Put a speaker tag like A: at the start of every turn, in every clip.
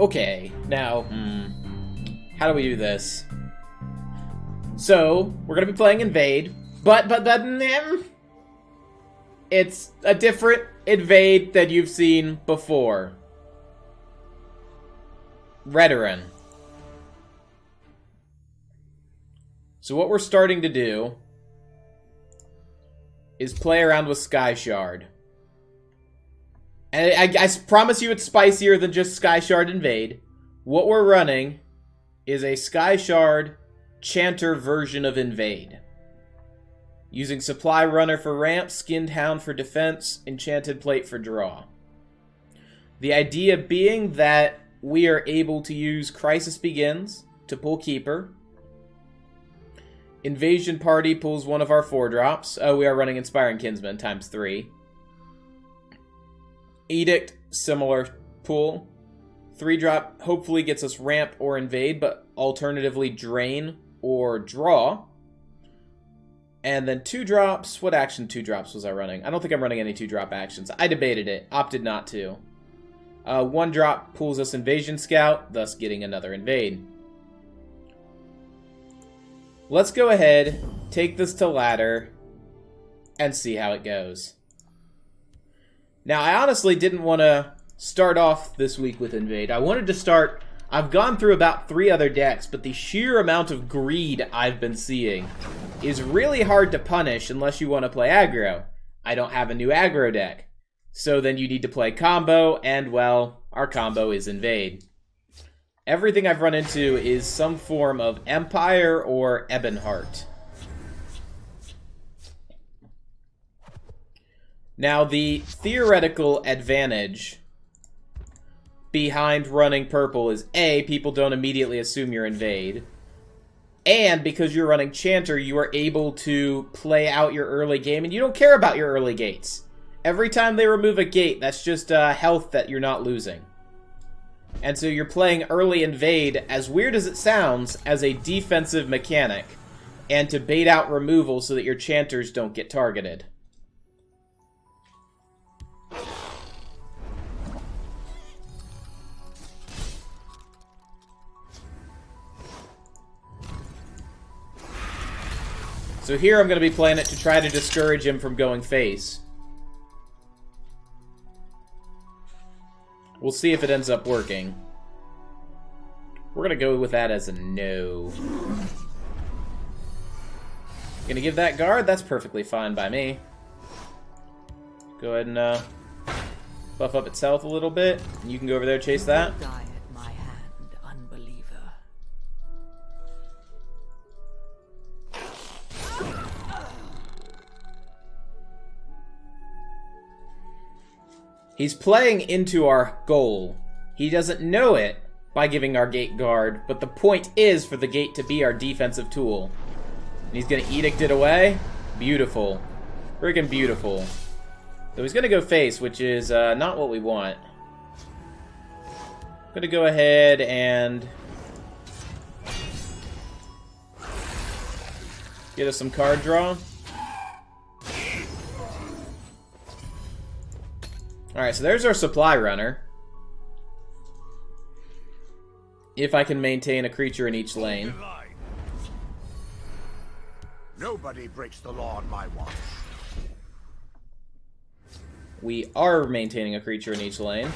A: Okay, now, how do we do this? So, we're gonna be playing Invade, but it's a different Invade than you've seen before. Veteran. So what we're starting to do is play around with Sky Shard. And I promise you it's spicier than just Sky Shard Invade. What we're running is a Sky Shard Chanter version of Invade. Using Supply Runner for ramp, Skinned Hound for defense, Enchanted Plate for draw. The idea being that we are able to use Crisis Begins to pull Keeper. Invasion Party pulls one of our 4-drops. Oh, we are running Inspiring Kinsman ×3. Edict, similar pull. 3-drop hopefully gets us ramp or invade, but alternatively drain or draw. And then 2-drops. What action 2-drops was I running? I don't think I'm running any 2-drop actions. I debated it. Opted not to. 1-drop pulls us Invasion Scout, thus getting another invade. Let's go ahead, take this to ladder, and see how it goes. Now, I honestly didn't want to start off this week with Invade. I wanted to start... I've gone through about 3 other decks, but the sheer amount of greed I've been seeing is really hard to punish unless you want to play aggro. I don't have a new aggro deck. So then you need to play combo, and, well, our combo is Invade. Everything I've run into is some form of Empire or Ebonheart. Now, the theoretical advantage behind running purple is A, people don't immediately assume you're Invade, and because you're running Chanter, you are able to play out your early game, and you don't care about your early gates. Every time they remove a gate, that's just health that you're not losing. And so you're playing early Invade, as weird as it sounds, as a defensive mechanic, and to bait out removal so that your Chanters don't get targeted. So here I'm going to be playing it to try to discourage him from going face. We'll see if it ends up working. We're going to go with that as a no. Gonna give that guard? That's perfectly fine by me. Go ahead and buff up itself a little bit. And you can go over there and chase that. He's playing into our goal. He doesn't know it by giving our gate guard, but the point is for the gate to be our defensive tool. And he's going to edict it away. Beautiful. Friggin' beautiful. So he's going to go face, which is not what we want. I'm going to go ahead and get us some card draw. Alright, so there's our supply runner. If I can maintain a creature in each lane.
B: Nobody breaks the law on my watch.
A: We are maintaining a creature in each lane.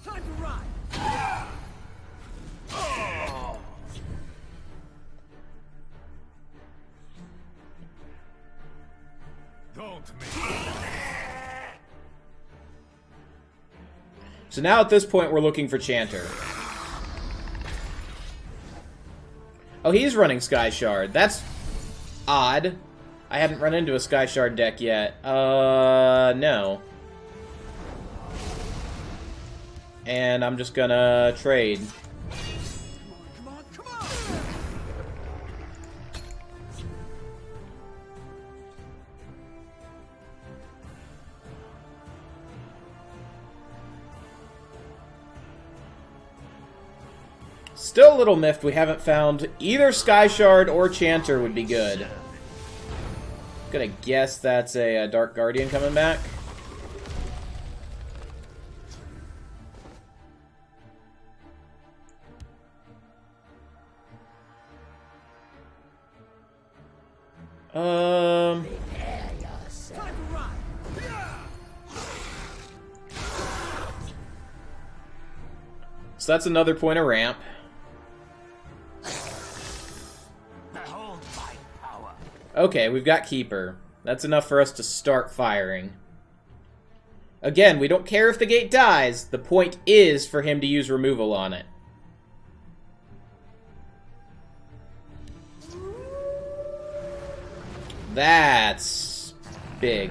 B: Time to ride. Oh. Don't make.
A: So now at this point we're looking for Chanter. Oh, he's running Sky Shard. That's odd. I hadn't run into a Sky Shard deck yet. No. And I'm just gonna trade.
B: Come on, come on.
A: Still a little miffed we haven't found either Sky Shard or Chanter would be good. Gonna guess that's a Dark Guardian coming back.
B: Time to ride.
A: So that's another point of ramp.
B: Behold my power.
A: Okay, we've got Keeper. That's enough for us to start firing. Again, we don't care if the gate dies. The point is for him to use removal on it. That's big.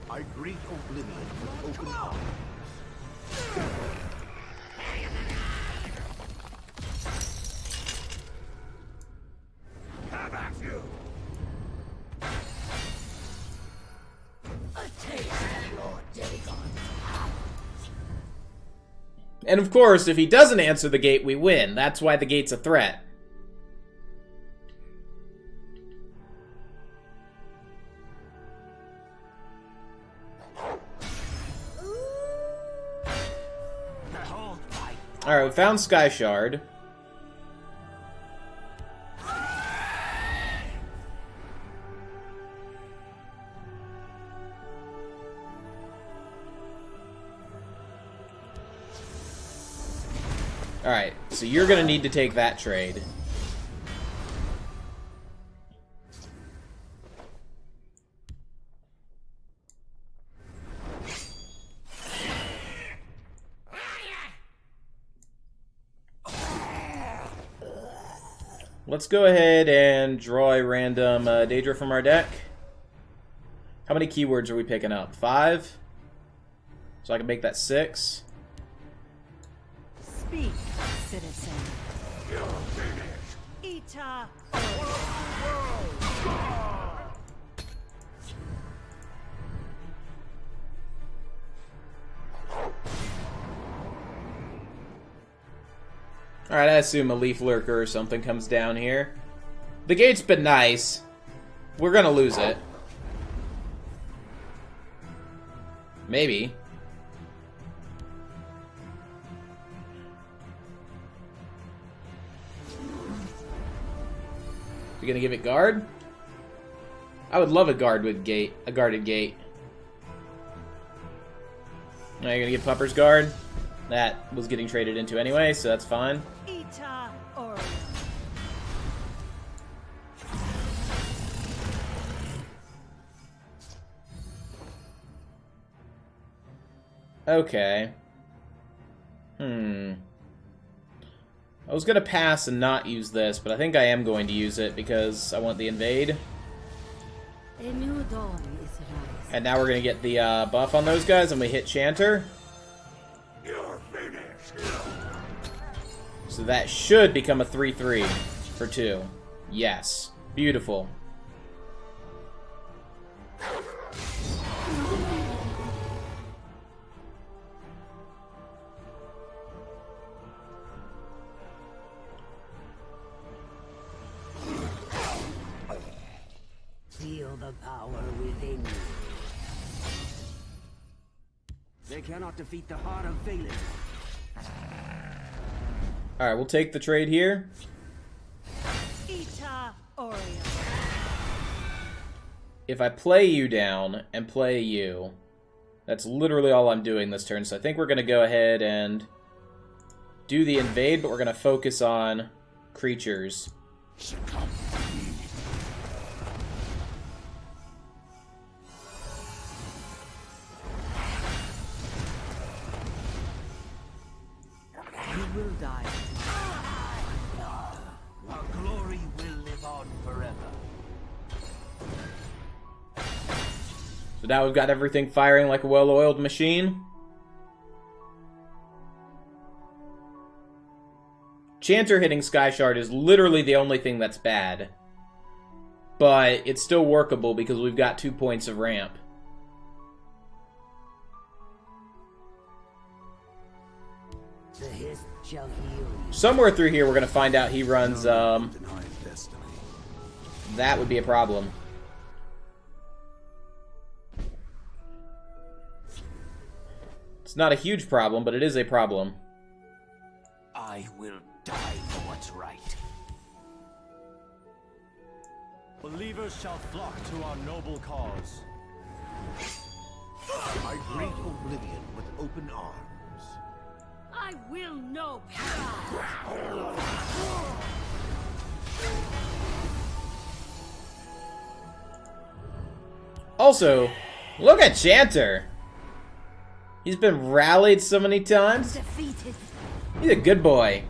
B: I greet Oblivion with open arms. Have at you. A taste of your Dagon.
A: And of course, if he doesn't answer the gate, we win. That's why the gate's a threat. Alright, we found Sky Shard. Alright, so you're gonna need to take that trade. Let's go ahead and draw a random Daedra from our deck. How many keywords are we picking up? 5? So I can make that 6.
C: Speak, citizen. Ita.
A: Alright, I assume a Leaf Lurker or something comes down here. The gate's been nice. We're gonna lose it. Maybe. You gonna give it guard? I would love a guard with gate, a guarded gate. Now you're gonna give Pupper's guard. That was getting traded into anyway, so that's fine.
C: Ita Orion.
A: Okay. I was gonna pass and not use this, but I think I am going to use it because I want the invade.
C: A new dawn is rising.
A: And now we're gonna get the buff on those guys, and we hit Chanter.
B: You're finished.
A: So that should become a 3/3 for 2. Yes. Beautiful.
D: Feel the power within you. They cannot defeat the heart of Valen.
A: Alright, we'll take the trade here.
C: Ita Orion.
A: If I play you down and play you, that's literally all I'm doing this turn. So I think we're going to go ahead and do the invade, but we're going to focus on creatures.
B: Succumb.
D: You will die. Our glory will live on forever.
A: So now we've got everything firing like a well-oiled machine. Chanter hitting Sky Shard is literally the only thing that's bad. But it's still workable because we've got 2 points of ramp.
D: The hiss shall heal you.
A: Somewhere through here we're going to find out he runs, that would be a problem. It's not a huge problem, but it is a problem.
D: I will die for what's right.
E: Believers shall flock to our noble cause.
B: I greet oblivion with open arms.
C: I will know power.
A: Also, look at Chanter. He's been rallied so many times.
C: Defeated.
A: He's a good boy.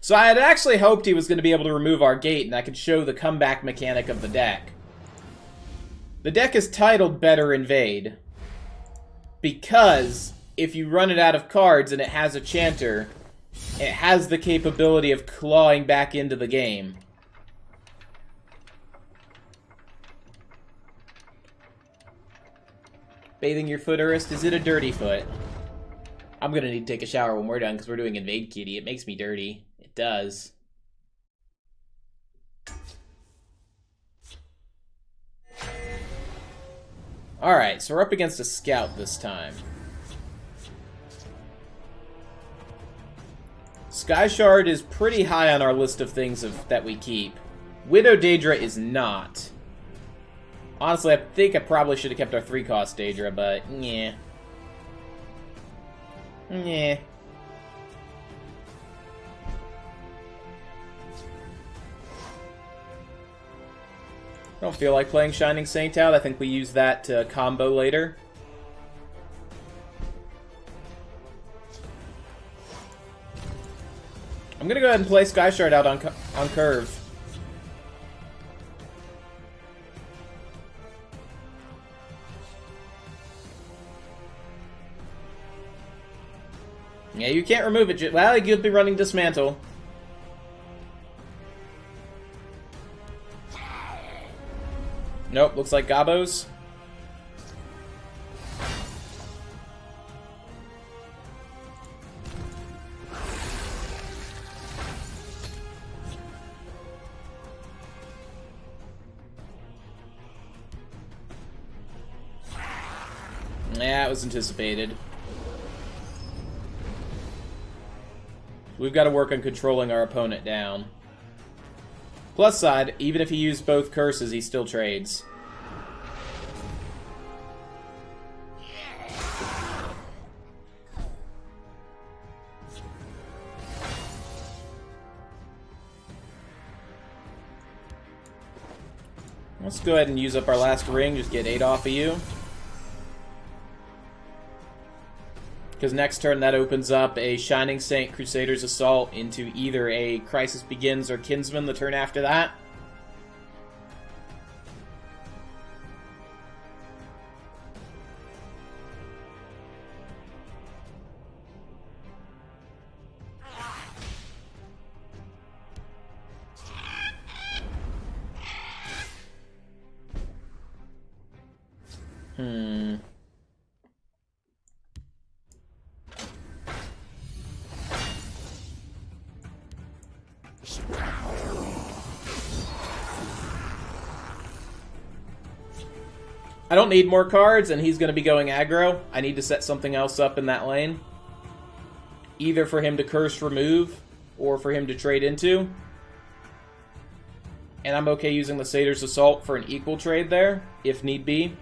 A: So I had actually hoped he was going to be able to remove our gate and I could show the comeback mechanic of the deck. The deck is titled Better Invade because if you run it out of cards and it has a Chanter, it has the capability of clawing back into the game. Bathing your foot, Urist? Is it a dirty foot? I'm gonna need to take a shower when we're done because we're doing Invade Kitty. It makes me dirty. It does. Alright, so we're up against a scout this time. Sky Shard is pretty high on our list of things that we keep. Widow Daedra is not. Honestly, I think I probably should have kept our 3-cost Daedra, but yeah. Yeah. I don't feel like playing Shining Saint out. I think we use that to combo later. I'm gonna go ahead and play Sky Shard out on curve. Yeah, you can't remove it. Well, you could be running Dismantle. Nope, looks like Gabos. Yeah, it was anticipated. We've got to work on controlling our opponent down. Plus side, even if he used both curses, he still trades. Let's go ahead and use up our last ring, just get 8 off of you. Because next turn that opens up a Shining Saint Crusader's Assault into either a Crisis Begins or Kinsman the turn after that. I don't need more cards, and he's going to be going aggro. I need to set something else up in that lane. Either for him to curse remove, or for him to trade into. And I'm okay using the Satyr's Assault for an equal trade there, if need be.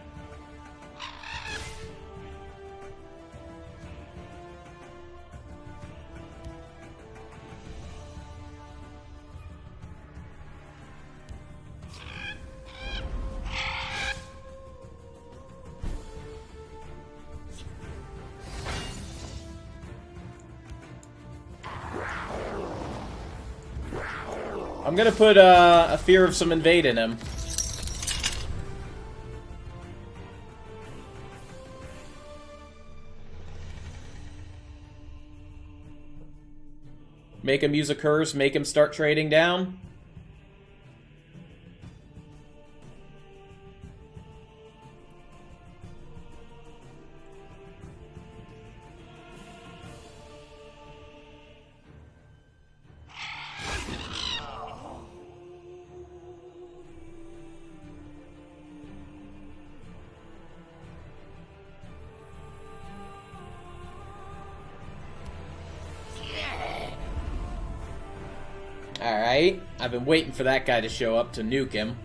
A: I'm gonna put a Fear of some Invade in him. Make him use a curse, make him start trading down. Alright. I've been waiting for that guy to show up to nuke him.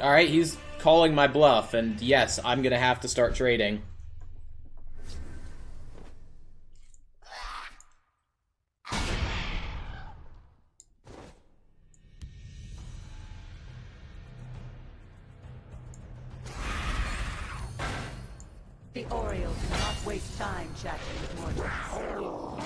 A: Alright, he's calling my bluff, and yes, I'm gonna have to start trading.
D: The Orioles do not waste time chatting with mortals.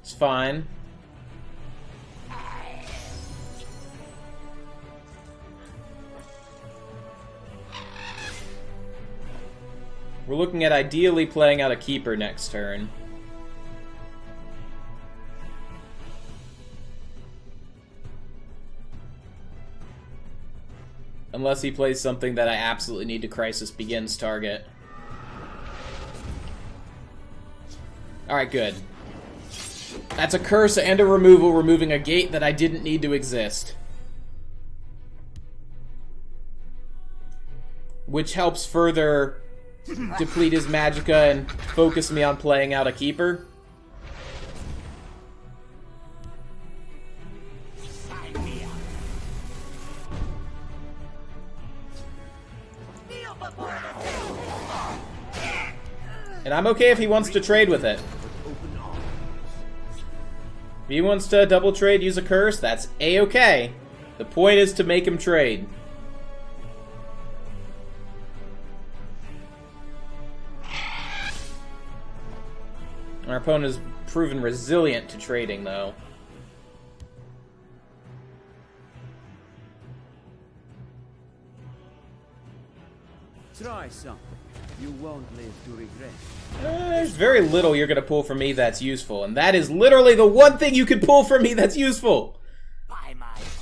A: It's fine. We're looking at ideally playing out a keeper next turn. Unless he plays something that I absolutely need to Crisis Begins target. Alright, good. That's a curse and a removal, removing a gate that I didn't need to exist. Which helps further deplete his magicka and focus me on playing out a keeper. And I'm okay if he wants to trade with it. If he wants to double trade, use a curse, that's A-okay. The point is to make him trade. Our opponent has proven resilient to trading, though.
F: Try something. You won't live to regret.
A: There's very little you're gonna pull from me that's useful, and that is literally the one thing you can pull from me that's useful!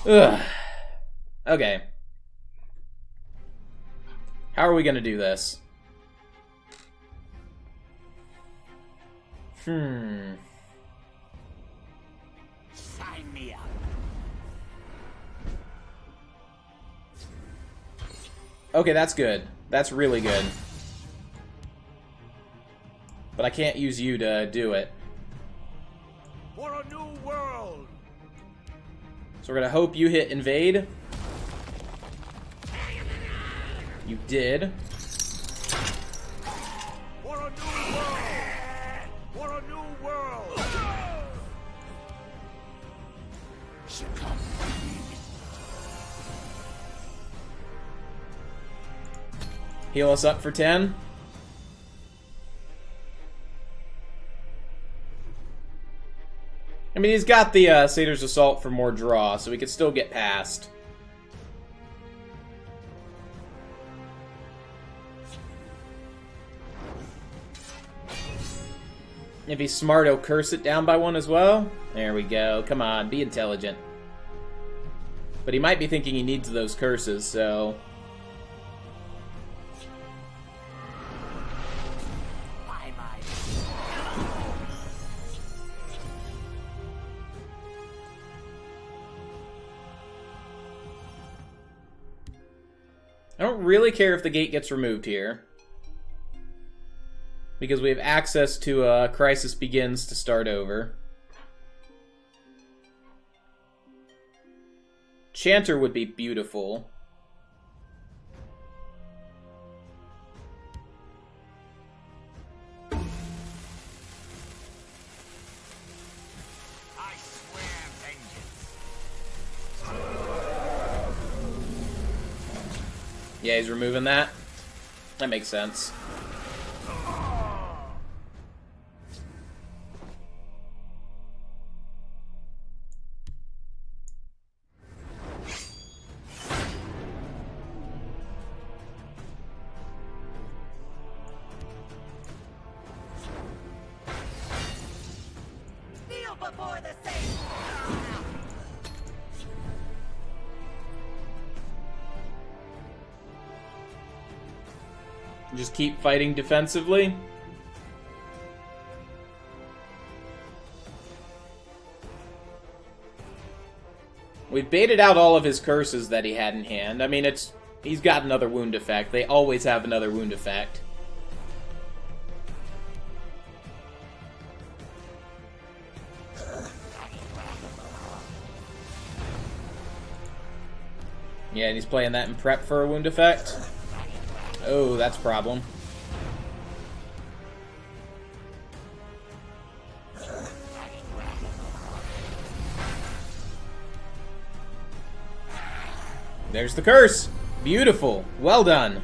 A: Ugh. Okay. How are we gonna do this?
D: Sign me up.
A: Okay, that's good. That's really good. But I can't use you to do it.
B: For a new world.
A: So we're gonna hope you hit invade. You did.
B: For a new world. For a new world.
A: Heal us up for 10. I mean, he's got the Satyr's Assault for more draw, so we could still get past. If he's smart, he'll curse it down by 1 as well. There we go. Come on, be intelligent. But he might be thinking he needs those curses, so... I don't really care if the gate gets removed here. Because we have access to Crisis Begins to start over. Chanter would be beautiful.
B: I swear vengeance.
A: Yeah, he's removing that. That makes sense.
D: Before the saint.
A: Just keep fighting defensively. We've baited out all of his curses that he had in hand. I mean, he's got another wound effect. They always have another wound effect. Yeah, and he's playing that in prep for a wound effect. Oh, that's a problem. There's the curse. Beautiful. Well done.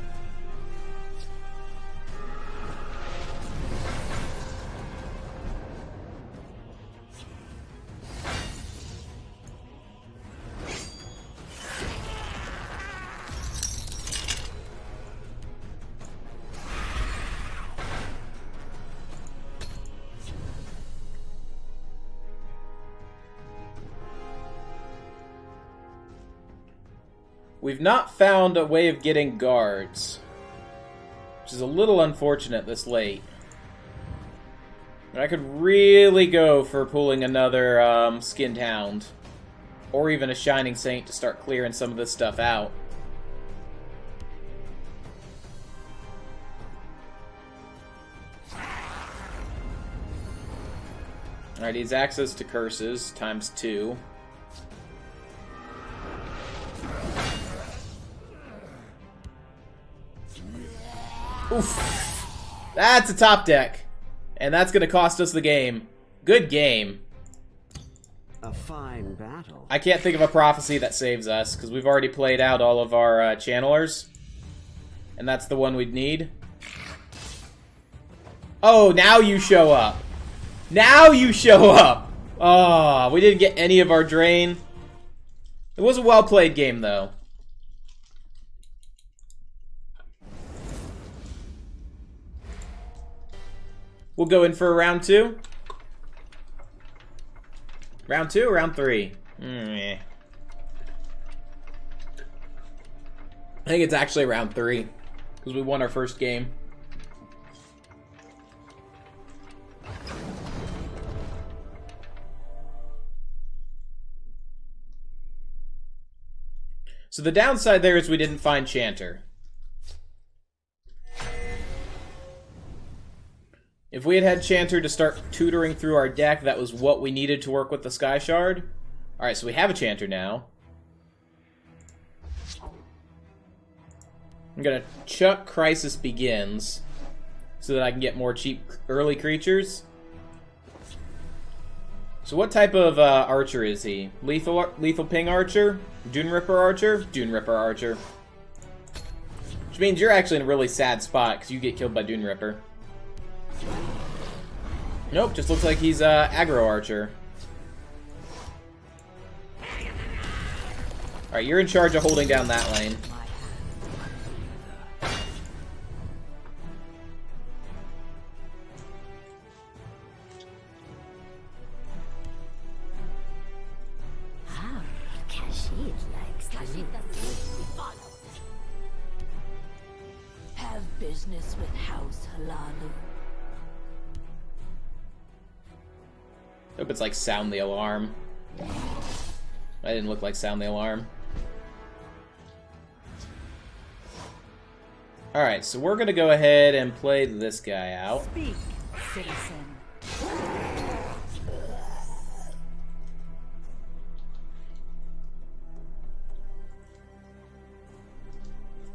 A: We've not found a way of getting guards, which is a little unfortunate this late. But I could really go for pulling another Skinned Hound, or even a Shining Saint to start clearing some of this stuff out. Alright, he's access to curses, ×2. Oof. That's a top deck. And that's going to cost us the game. Good game.
F: A fine battle.
A: I can't think of a prophecy that saves us, because we've already played out all of our channelers. And that's the one we'd need. Oh, now you show up. Now you show up. Oh, we didn't get any of our drain. It was a well-played game, though. We'll go in for a round 2. Round 2 or round 3? I think it's actually round 3, because we won our first game. So the downside there is we didn't find Chanter. If we had had Chanter to start tutoring through our deck, that was what we needed to work with the Sky Shard. Alright, so we have a Chanter now. I'm gonna chuck Crisis Begins so that I can get more cheap early creatures. So what type of archer is he? Lethal Ping Archer? Dune Ripper Archer? Dune Ripper Archer. Which means you're actually in a really sad spot because you get killed by Dune Ripper. Nope, just looks like he's aggro archer. Alright, you're in charge of holding down that lane.
C: Have business with House Halalu.
A: Hope it's like Sound the Alarm. I didn't look like Sound the Alarm. Alright, so we're gonna go ahead and play this guy out.
D: Speak, citizen.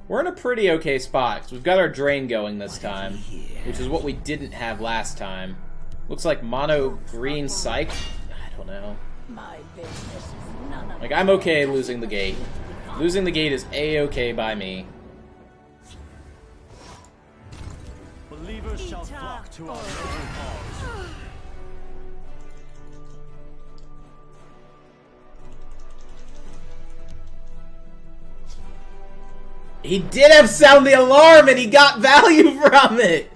A: We're in a pretty okay spot, because we've got our drain going this time, which is what we didn't have last time. Looks like mono green psych. I don't know.
C: My business is none of
A: Like, I'm okay losing the gate. Losing the gate is a-okay by me.
E: Believers shall flock to our noble cause.
A: He did have Sound the Alarm, and he got value from it!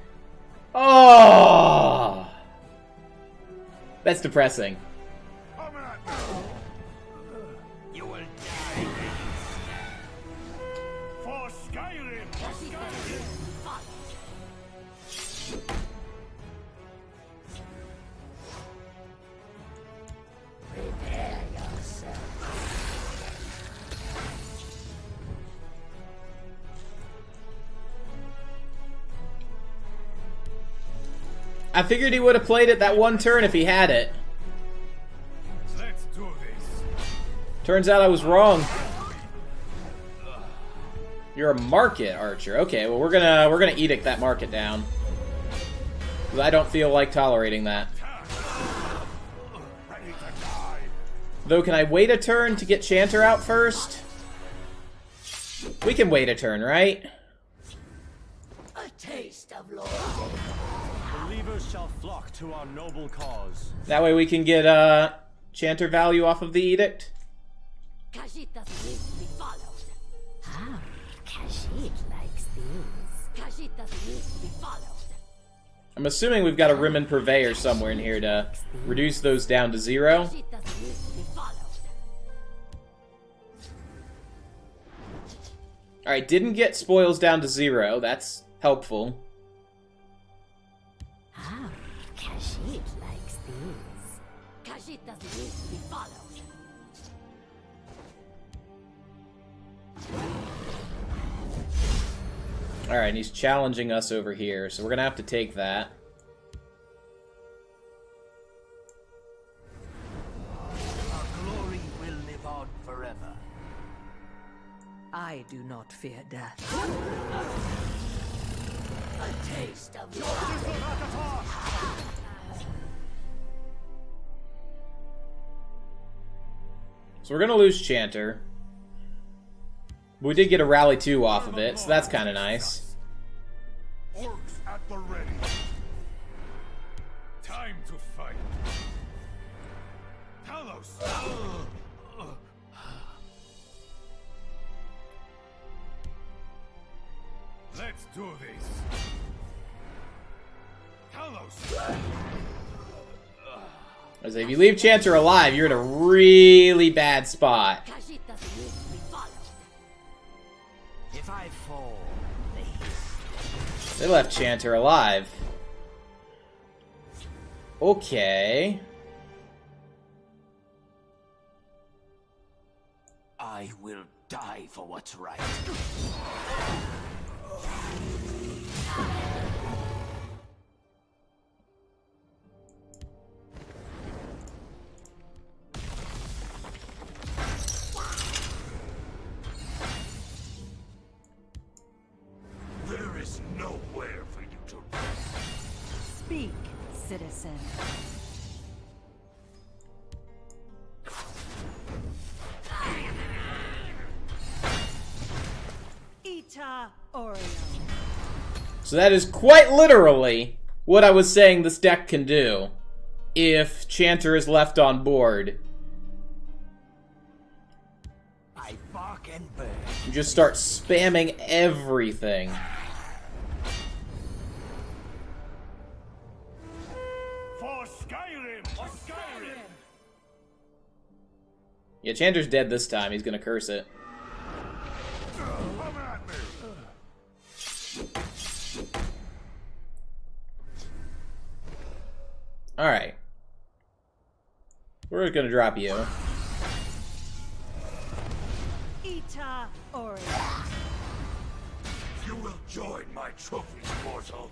A: Oh! That's depressing.
B: You will die. For Skyrim.
A: I figured he would have played it that one turn if he had it.
B: Let's do this.
A: Turns out I was wrong. You're a market archer. Okay, well we're gonna edict that market down. 'Cause I don't feel like tolerating that.
B: Ready to die.
A: Though, can I wait a turn to get Chanter out first? We can wait a turn, right?
D: A taste of loyalty.
E: Believers shall flock to our noble cause.
A: That way we can get Chanter value off of the edict.
D: Khajiit doesn't need to be followed.
C: Ah, Khajiit likes these.
D: Khajiit doesn't need to be followed.
A: I'm assuming we've got a Rim and Purveyor somewhere in here to reduce those down to 0.
D: Khajiit doesn't need to be followed.
A: Alright, didn't get spoils down to 0. That's helpful.
C: Ah, Khajiit likes these.
D: Khajiit doesn't need to be followed.
A: Alright, he's challenging us over here, so we're gonna have to take that.
F: Our glory will live on forever.
D: I do not fear death. A taste of loyalty.
A: So we're gonna lose Chanter. We did get a Rally 2 off of it, so that's kind of nice.
B: Orcs at the ready. Time to fight. Talos. Let's do this. Talos.
A: As if you leave Chanter alive, you're in a really bad spot.
D: Khajiit doesn't need to be followed.
F: If I fall,
A: They left Chanter alive. Okay.
F: I will die for what's right.
B: There is nowhere for you to run.
D: Speak, citizen. Ita Oreo.
A: So that is quite literally what I was saying this deck can do if Chanter is left on board.
F: I bark and burn.
A: You just start spamming everything.
B: For Skyrim! For Skyrim!
A: Yeah, Chanter's dead this time. He's gonna curse it.
B: Come at me!
A: Alright. We're gonna drop you.
D: Ita Oreo.
B: You will join my trophies, mortal.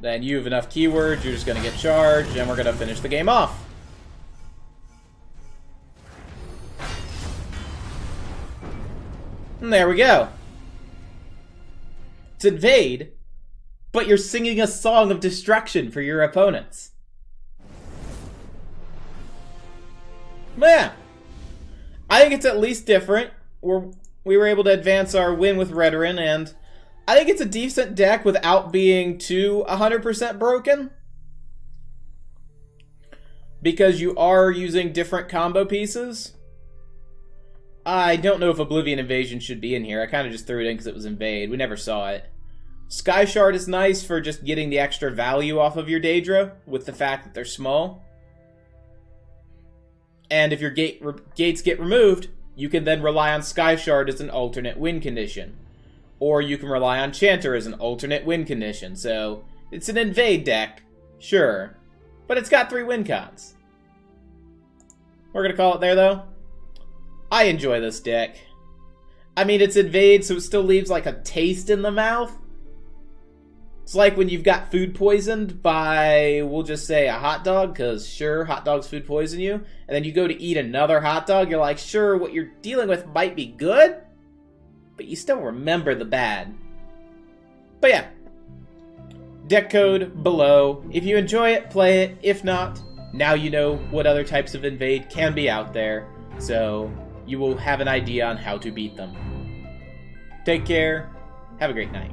A: Then you have enough keywords, you're just gonna get charged, and we're gonna finish the game off. And there we go. It's Invade, but you're singing a song of destruction for your opponents. Yeah. I think it's at least different. We were able to advance our win with Redoran, and I think it's a decent deck without being too 100% broken. Because you are using different combo pieces. I don't know if Oblivion Invasion should be in here. I kind of just threw it in because it was Invade. We never saw it. Sky Shard is nice for just getting the extra value off of your Daedra with the fact that they're small. And if your gates get removed, you can then rely on Sky Shard as an alternate win condition. Or you can rely on Chanter as an alternate win condition. So, it's an Invade deck, sure. But it's got 3 win cons. We're going to call it there, though. I enjoy this deck. I mean, it's Invade, so it still leaves like a taste in the mouth. It's like when you've got food poisoned by, we'll just say, a hot dog, because sure, hot dogs food poison you, and then you go to eat another hot dog, you're like, sure, what you're dealing with might be good, but you still remember the bad. But yeah, deck code below. If you enjoy it, play it. If not, now you know what other types of invade can be out there, so you will have an idea on how to beat them. Take care. Have a great night.